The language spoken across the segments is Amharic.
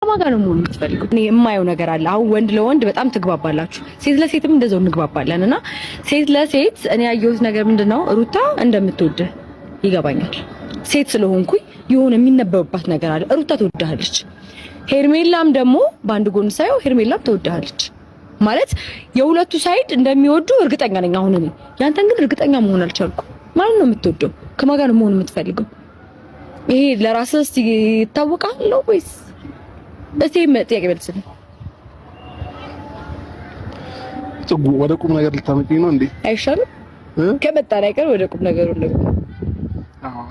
ከማን ጋር ነው መሆን የምትፈልገው? እኔ የማየው ነገር አለ። አሁን ወንድ ለወንድ በጣም ትግባባላችሁ፣ ሴት ለሴትም እንደዛው እንግባባለን። እና ሴት ለሴት እኔ ያየሁት ነገር ምንድነው ሩታ እንደምትወድ ይገባኛል። ሴት ስለሆንኩኝ የሆነ የሚነበብባት ነገር አለ። ሩታ ትወድሃለች። ሄርሜላም ደግሞ በአንድ ጎን ሳይው ሄርሜላም ትወድሃለች ማለት የሁለቱ ሳይድ እንደሚወዱ እርግጠኛ ነኝ። አሁን እኔ ያንተን ግን እርግጠኛ መሆን አልቻልኩም። ማን ነው የምትወደው? ከማን ጋር ነው መሆን የምትፈልገው? ይሄ ለራስህ እስቲ ይታወቃል ወይስ እስቲ ጥያቄ መልስልኝ። ጽጉ ወደ ቁም ነገር ልታመጪ ነው እንዴ? አይሻልም? ከመጣን አይቀር ወደ ቁም ነገሩ ነው።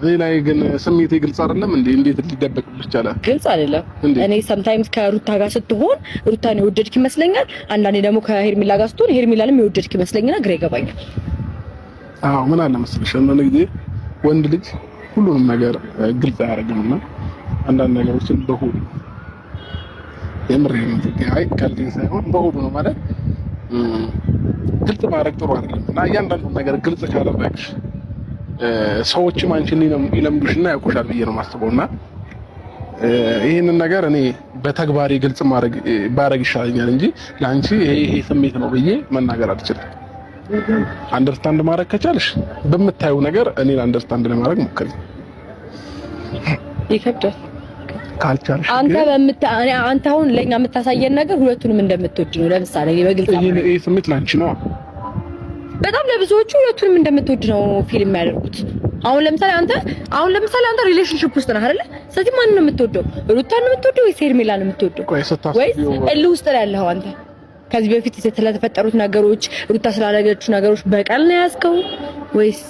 እኔ ላይ ግን ስሜቴ ግልጽ አይደለም እንዴ? እንዴት ሊደበቅ ይችላል? ግልጽ አይደለም። እኔ ሰምታይምስ ከሩታ ጋር ስትሆን ሩታን የወደድክ ይመስለኛል። አንዳንዴ ደግሞ ከሄርሜላ ጋር ስትሆን ሄርሜላንም የወደድክ ይመስለኛል። ግራ ይገባኛል። ምን አለ መሰለሽ አንዳንድ ጊዜ ወንድ ልጅ ሁሉንም ነገር ግልጽ አያደርግምና አንዳንድ ነገሮችን በሆዱ የምሬን ነው። አይ ካልዲ ሳይሆን በሆዱ ነው ማለት ግልጽ ማድረግ ጥሩ አይደለም። እና እያንዳንዱ ነገር ግልጽ ካደረግሽ ሰዎችም አንቺን ይለምዱሽና ያውቁሻል ብዬ ነው የማስበውና ይሄንን ነገር እኔ በተግባሪ ግልጽ ባረግ ይሻለኛል እንጂ ላንቺ ይሄ ስሜት ነው ብዬ መናገር አልችልም። አንደርስታንድ ማድረግ ከቻልሽ በምታየው ነገር እኔን አንደርስታንድ ለማድረግ ሞክሪ። ይከብዳል ካልቻልሽ አንተ አሁን ለኛ የምታሳየን ነገር ሁለቱንም እንደምትወድ ነው። ለምሳሌ በግልጽ ይሄ ስሜት ላንቺ ነው። በጣም ለብዙዎቹ ሁለቱንም እንደምትወድ ነው ፊልም ያደርጉት። አሁን ለምሳሌ አንተ ሪሌሽንሺፕ ውስጥ ነህ አይደለ? ስለዚህ ማንን ነው የምትወደው? ሩታን ነው የምትወደው ወይስ ሄርሜላን ነው የምትወደው? ወይስ እልህ ውስጥ ላይ ያለኸው አንተ? ከዚህ በፊት ስለተፈጠሩት ነገሮች ሩታ ስላደረገችው ነገሮች በቀል ነው ያዝከው ወይስ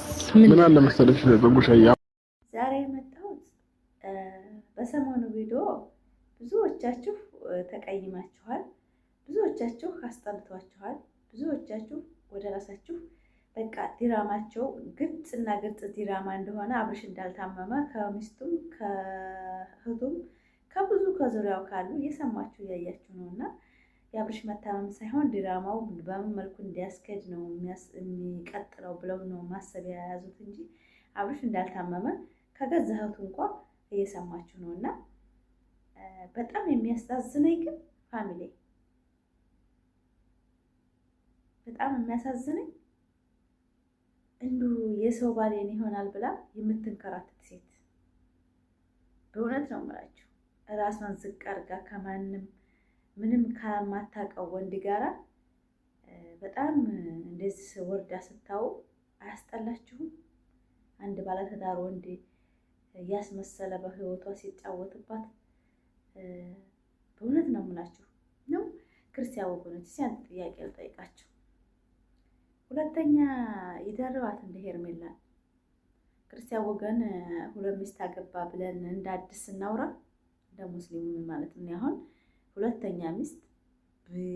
ምን አለ መሰለሽ በጉሻያ ዛሬ የመጣሁት በሰሞኑ ቪዲዮ ብዙዎቻችሁ ተቀይማችኋል፣ ብዙዎቻችሁ አስጠልቷችኋል፣ ብዙዎቻችሁ ወደ ራሳችሁ በቃ ዲራማቸው ግልጽና ግልጽ ዲራማ እንደሆነ አብርሽ እንዳልታመመ ከሚስቱም ከእህቱም ከብዙ ከዙሪያው ካሉ እየሰማችሁ እያያችሁ ነውና የአብርሽ መታመም ሳይሆን ዲራማው በምን መልኩ እንዲያስኬድ ነው የሚቀጥለው ብለው ነው ማሰብ የያዙት እንጂ አብርሽ እንዳልታመመ ከገዛ እህቱ እንኳን እየሰማችሁ ነውና በጣም የሚያሳዝነኝ ግን ፋሚሊ በጣም የሚያሳዝነኝ እንዱ የሰው ባሌን ይሆናል ብላ የምትንከራተት ሴት በእውነት ነው የምላችሁ። ራሷን ዝቅ አድርጋ ከማንም ምንም ከማታውቀው ወንድ ጋራ በጣም እንደዚህ ወርዳ ስታው አያስጠላችሁም? አንድ ባለትዳር ወንድ ያስመሰለ በህይወቷ ሲጫወትባት በእውነት ነው የምላችሁ ነው። ክርስቲያን ወገኖች ሲያንተ ጥያቄ ልጠይቃችሁ። ሁለተኛ ይደርባት እንደ ሄርሜላ ክርስቲያን ወገን ሁለት ሚስት አገባ ብለን እንደ አዲስ እናውራ እንደ ሙስሊሙ ማለት ነው። አሁን ሁለተኛ ሚስት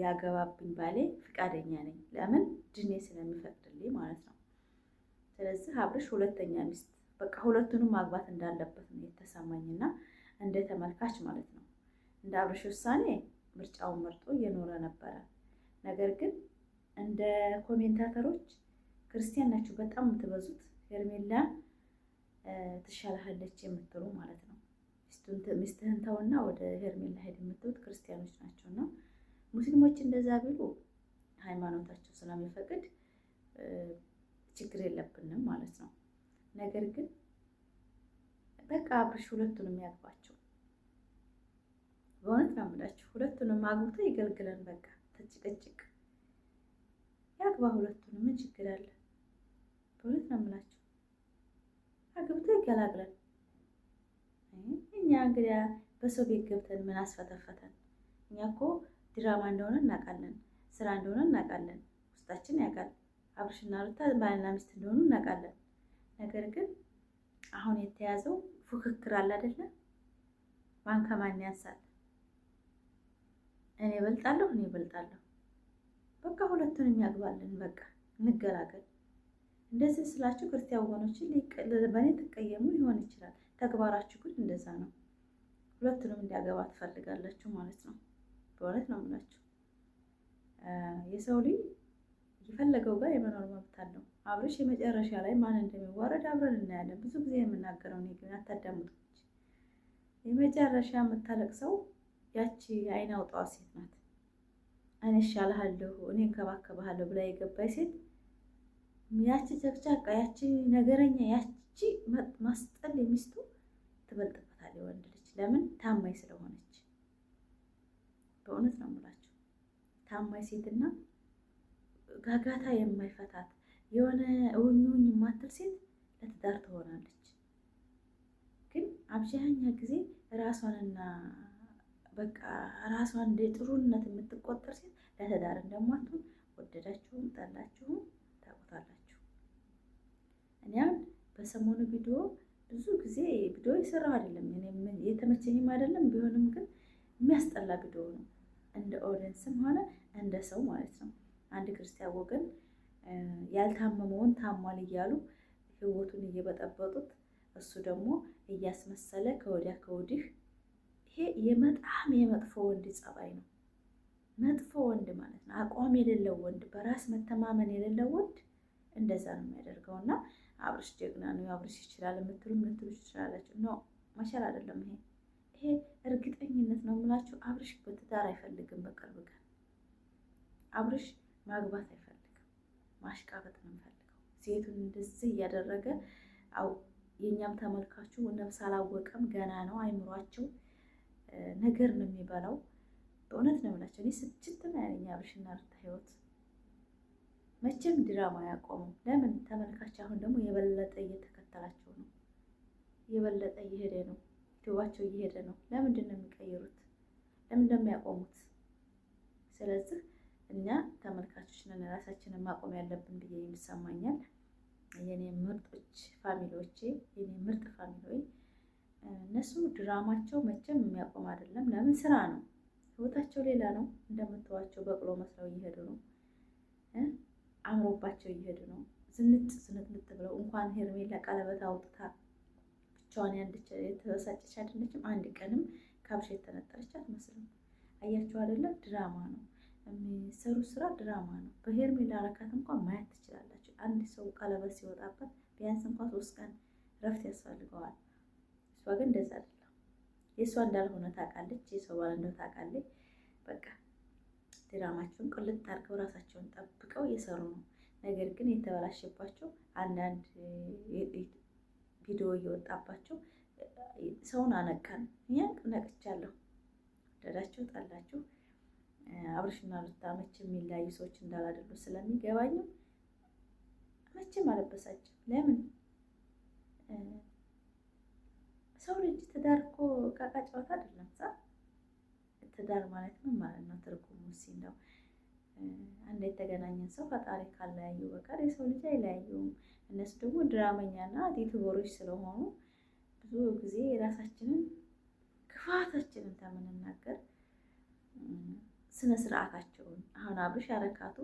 ያገባብኝ ባሌ ፍቃደኛ ነኝ፣ ለምን ድኔ ስለሚፈቅድልኝ ማለት ነው። ስለዚህ አብርሽ ሁለተኛ ሚስት በቃ ሁለቱንም ማግባት እንዳለበት ነው የተሰማኝና እንደ ተመልካች ማለት ነው። እንደ አብርሽ ውሳኔ ምርጫውን መርጦ እየኖረ ነበረ። ነገር ግን እንደ ኮሜንታተሮች ክርስቲያን ናችሁ በጣም የምትበዙት፣ ሄርሜላ ትሻላለች የምትሉ ማለት ነው። ሚስትህን ተውና ወደ ሄርሜላ ሄድ የምትሉት ክርስቲያኖች ናቸውና ሙስሊሞች እንደዛ ቢሉ ሃይማኖታቸው ስለሚፈቅድ ችግር የለብንም ማለት ነው። ነገር ግን በቃ አብርሽ ሁለቱንም ያግባቸው። በእውነት ነው የምላችሁ፣ ሁለቱንም አግብቶ ይገልግለን። በቃ ተጭቅጭቅ ያግባ ሁለቱንም፣ ምን ችግር አለ? በእውነት ነው የምላችሁ፣ አግብቶ ይገላግለን። እኛ እንግዲህ በሰው ቤት ገብተን ምን አስፈተፈተን? እኛ እኮ ድራማ እንደሆነ እናውቃለን፣ ስራ እንደሆነ እናውቃለን፣ ውስጣችን ያውቃል። አብርሽና ሩታ ባልና ሚስት እንደሆኑ እናውቃለን። ነገር ግን አሁን የተያዘው ፉክክር አለ አይደለ? ማን ከማን ያንሳል? እኔ እበልጣለሁ፣ እኔ እበልጣለሁ። በቃ ሁለቱንም ያግባልን። በቃ እንገላገል። እንደዚህ ስላችሁ ክርስቲያን ወገኖችን በእኔ ትቀየሙ ሊሆን ይችላል። ተግባራችሁ ግን እንደዛ ነው። ሁለቱንም እንዲያገባ ትፈልጋላችሁ ማለት ነው። በእውነት ነው የምላችሁ። የሰው ልጅ የፈለገው ጋር የመኖር መብት አለው። አብርሽ የመጨረሻ ላይ ማን እንደሚዋረድ አብረን እናያለን። ብዙ ጊዜ የምናገረው ነው፣ ግን አታዳምጡኝ። የመጨረሻ የምታለቅሰው ያቺ አይን አውጣዋ ሴት ናት። እኔ እሻልሃለሁ እኔ እንከባከብሃለሁ ብላ የገባች ሴት ያቺ ጨቅጫቃ፣ ያቺ ነገረኛ፣ ያቺ ማስጠል የሚስቱ ትበልጥበታል የወንድ ልጅ። ለምን? ታማኝ ስለሆነች። በእውነት ነው የምላቸው። ታማኝ ሴትና ጋጋታ የማይፈታት የሆነ እውኙኝ የማትል ሴት ለትዳር ትሆናለች። ግን አብዛኛ ጊዜ ራሷንና በቃ ራሷን እንደ ጥሩነት የምትቆጠር ሴት ለትዳር እንደማትሆን ወደዳችሁም ጠላችሁም ታውቁታላችሁ። እኔ አሁን በሰሞኑ ቪዲዮ ብዙ ጊዜ ቪዲዮ የሰራው አይደለም የተመቸኝም አይደለም። ቢሆንም ግን የሚያስጠላ ቪዲዮ ነው፣ እንደ ኦዲየንስም ሆነ እንደ ሰው ማለት ነው። አንድ ክርስቲያን ወገን ያልታመመውን ታሟል እያሉ ህይወቱን እየበጠበጡት፣ እሱ ደግሞ እያስመሰለ ከወዲያ ከወዲህ። ይሄ በጣም የመጥፎ ወንድ ጸባይ ነው። መጥፎ ወንድ ማለት ነው። አቋም የሌለው ወንድ፣ በራስ መተማመን የሌለው ወንድ እንደዛ ነው የሚያደርገው። እና አብርሽ ጀግና ነው፣ አብርሽ ይችላል የምትሉ ትችላላችሁ። ኖ መቻል አይደለም ይሄ እርግጠኝነት ነው የምላችሁ። አብርሽ በትዳር አይፈልግም። በቅርብ ቀን አብርሽ ማግባት አይፈልግም። ማሽቃበጥ ነው የሚፈልገው። ሴቱን እንደዚህ እያደረገ የእኛም ተመልካቹ ነፍስ አላወቀም፣ ገና ነው አይምሯቸው ነገር ነው የሚበላው። በእውነት ነው የምላቸው። እኔ ስችት ነው ያለኝ አብርሽና ሩታ ህይወት። መቼም ድራማ ያቆሙ። ለምን? ተመልካች አሁን ደግሞ የበለጠ እየተከተላቸው ነው፣ የበለጠ እየሄደ ነው፣ ዩቲዩባቸው እየሄደ ነው። ለምንድን ነው የሚቀይሩት? ለምን እንደሚያቆሙት? ስለዚህ እኛ ተመልካቾች ነን፣ ራሳችንን ማቆም ያለብን ብዬ ይሰማኛል። የኔ ምርጦች ፋሚሊዎቼ፣ የኔ ምርጥ ፋሚሊዎች፣ እነሱ ድራማቸው መቼም የሚያቆም አይደለም። ለምን? ስራ ነው፣ ህይወታቸው ሌላ ነው። እንደምትዋቸው በቅሎ መስለው እየሄዱ ነው፣ አምሮባቸው እየሄዱ ነው። ዝንጥ ዝንጥ ብለው እንኳን ሄርሜላ ቀለበት አውጥታ ብቻዋን የተበሳጨች አይደለችም። አንድ ቀንም ካብሽ የተነጠረች አትመስልም። አያቸው አይደለ? ድራማ ነው የሚሰሩ ስራ፣ ድራማ ነው። በሄርሜላ ረካት እንኳን ማየት ትችላላችሁ። አንድ ሰው ቀለበት ሲወጣበት ቢያንስ እንኳን 3 ቀን ረፍት ያስፈልገዋል። እሷ ግን እንደዛ አይደለም። የእሷ እንዳልሆነ ታውቃለች፣ የሰው ባል እንደው ታውቃለች። በቃ ድራማቸውን ቅልጥ አድርገው ራሳቸውን ጠብቀው እየሰሩ ነው። ነገር ግን የተበላሸባቸው አንዳንድ ቪዲዮ እየወጣባቸው ሰውን አነቃን። እኛ ነቅቻለሁ፣ ወደዳችሁ ጠላችሁ። አብርሽና ሩታ መቼም የሚለያዩ ሰዎች እንዳላደሉ ስለሚገባኝም መቼም አለበሳቸው። ለምን? ሰው ልጅ ትዳር እኮ ቃቃ ጨዋታ አይደለም። ትዳር ማለት ምን ማለት ነው? ትርጉሙ ሲለው አንድ የተገናኘን ሰው ፈጣሪ ካለያዩ በቀር የሰው ልጅ አይለያዩም። እነሱ ደግሞ ድራመኛና ዩቲዩበሮች ስለሆኑ ብዙ ጊዜ የራሳችንን ክፋታችንን ከምንናገር ስነ ስርዓታቸውን። አሁን አብርሽ ያረካቱ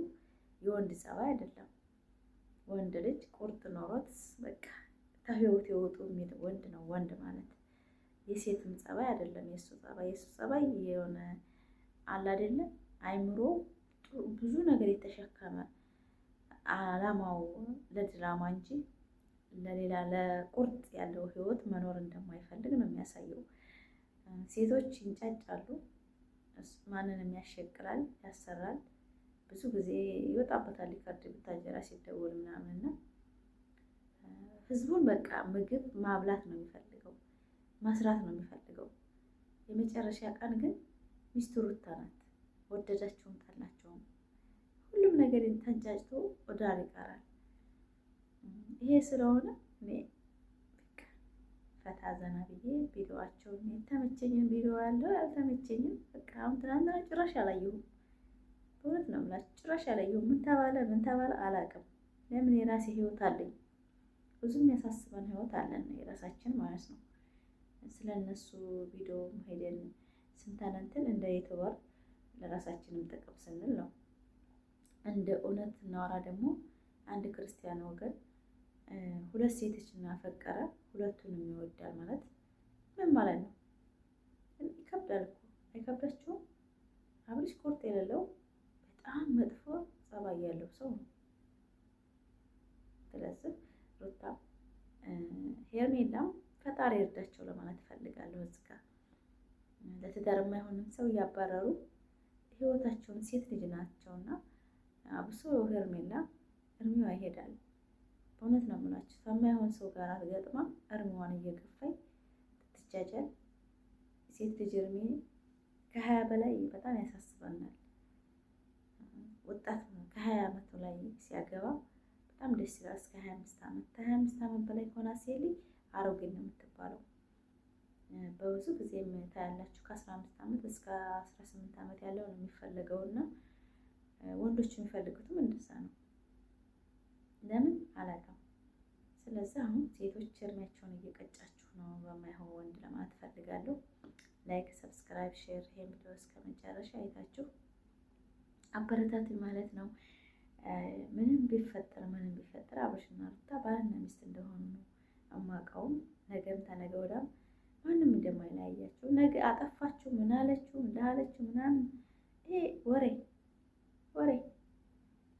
የወንድ ጸባይ አይደለም። ወንድ ልጅ ቁርጥ ኖሮት በቃ ከህይወት የወጡ የሚል ወንድ ነው። ወንድ ማለት የሴትም ጸባይ አይደለም። የሱ ጸባይ የሆነ አለ አይደለም፣ አይምሮ ብዙ ነገር የተሸከመ አላማው ለድራማ እንጂ ለሌላ ለቁርጥ ያለው ህይወት መኖር እንደማይፈልግ ነው የሚያሳየው። ሴቶች ይንጫጫሉ፣ ማንንም ያሸቅላል፣ ያሰራል። ብዙ ጊዜ ይወጣበታል ሊከርድ ብታጀራ ሲደውል ምናምንና ህዝቡን በቃ ምግብ ማብላት ነው የሚፈልገው፣ ማስራት ነው የሚፈልገው። የመጨረሻ ቀን ግን ሚስቱ ሩታ ናት። ወደዳቸውም ጠላቸውም ሁሉም ነገር ተንጫጭቶ ወዳር ይቀራል። ይሄ ስለሆነ እኔ በቃ ፈታ ዘና ብዬ ቪዲዮዋቸውን የተመቸኝን ቪዲዮ ያለው ያልተመቸኝም በቃ አሁን ትናንትና ጭራሽ አላየሁም። በእውነት ነው የምላችሁ ጭራሽ አላየሁም። ምን ተባለ አላውቅም። ለምን? የራሴ ህይወት አለኝ። ብዙ የሚያሳስበን ህይወት አለን የራሳችን ማለት ነው። ስለነሱ ቪዲዮ ሄደን ስንተነንትን እንደ ዩቲዩበር ለራሳችንም ጥቅም ስንል ነው። እንደ እውነት እናወራ ደግሞ አንድ ክርስቲያን ወገን 2 ሴቶችን አፈቀረ፣ ሁለቱንም ይወዳል ማለት ምን ማለት ነው? ይከብዳል እኮ አይከብዳችሁም? አብርሽ ቁርጥ የሌለው በጣም መጥፎ ጸባይ ያለው ሰው ነው። ስለዚህ ሩታ ሄርሜላም ፈጣሪ ይርዳቸው ለማለት እፈልጋለሁ። እዚህ ጋር ለትዳር የማይሆንም ሰው እያባረሩ ህይወታቸውን ሴት ልጅ ናቸውና አብሶ ሄርሜላ እርሚዋ ይሄዳል። በእውነት ነው የምላችሁ ከማይሆን ሰው ጋር ገጥማ እርሚዋን እየገፋኝ ትትጃጃል። ሴት ልጅ እርሜ ከ20 በላይ በጣም ያሳስበናል። ወጣት ከ20 ዓመት ላይ ሲያገባ በጣም ደስ ይላል። እስከ 25 ዓመት ከ25 ዓመት በላይ ከሆነ ሴት ልጅ አሮጌ ነው የምትባለው። በብዙ ጊዜ ታያላችሁ ከ15 ዓመት እስከ 18 ዓመት ያለው ነው የሚፈልገውና ወንዶች የሚፈልጉትም እንደዛ ነው። ለምን አላውቅም። ስለዚህ አሁን ሴቶች እርሜያቸውን እየቀጫችሁ ነው በማይሆን ወንድ ለማለት ፈልጋለሁ። ላይክ፣ ሰብስክራይብ፣ ሼር ይሄን ቪዲዮ እስከ መጨረሻ አይታችሁ አበረታቱ ማለት ነው። ምንም ቢፈጠር አብርሽና ሩታ ባልና ሚስት እንደሆኑ ነው አማውቀውም። ነገም ተነገ ወዲያም ማንም እንደማይለያያቸው ነገ አጠፋችሁ ምን አለችሁ እንዳለችሁ ምናምን ይሄ ወሬ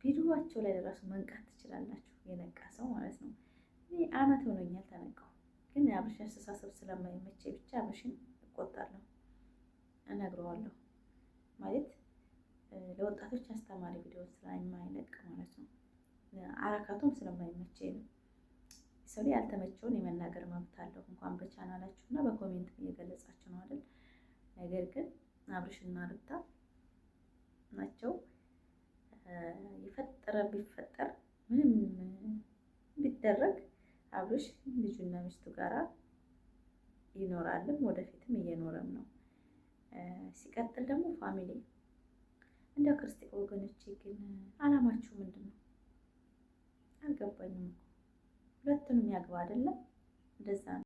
ቪዲዮዋቸው ላይ ራሱ መንቃት ትችላላችሁ። የነቃ ሰው ማለት ነው። እኔ አመት ሆኖኛል ተነቃው፣ ግን የአብርሽ አስተሳሰብ ስለማይመቼ ብቻ አብርሽን እቆጣለሁ፣ እነግረዋለሁ ማለት ለወጣቶች አስተማሪ ቪዲዮ ስለማይለቅ ማለት ነው። አረካቱም ስለማይመቼ ነው። ሰው ላይ ያልተመቸውን የመናገር መብት አለው። እንኳን በቻናላችሁ እና በኮሜንት እየገለጻችሁ ነው አይደል? ነገር ግን አብርሽና ሩታ ናቸው። ቢፈጠር ምንም ቢደረግ አብርሽ ልጁና ሚስቱ ጋራ ይኖራልም ወደፊትም እየኖረም ነው። ሲቀጥል ደግሞ ፋሚሊ እንደ ክርስቲያን ወገኖቼ ግን አላማችሁ ምንድን ነው? አልገባኝም እኮ ሁለቱንም ያግባ አይደለም እንደዛ ነው።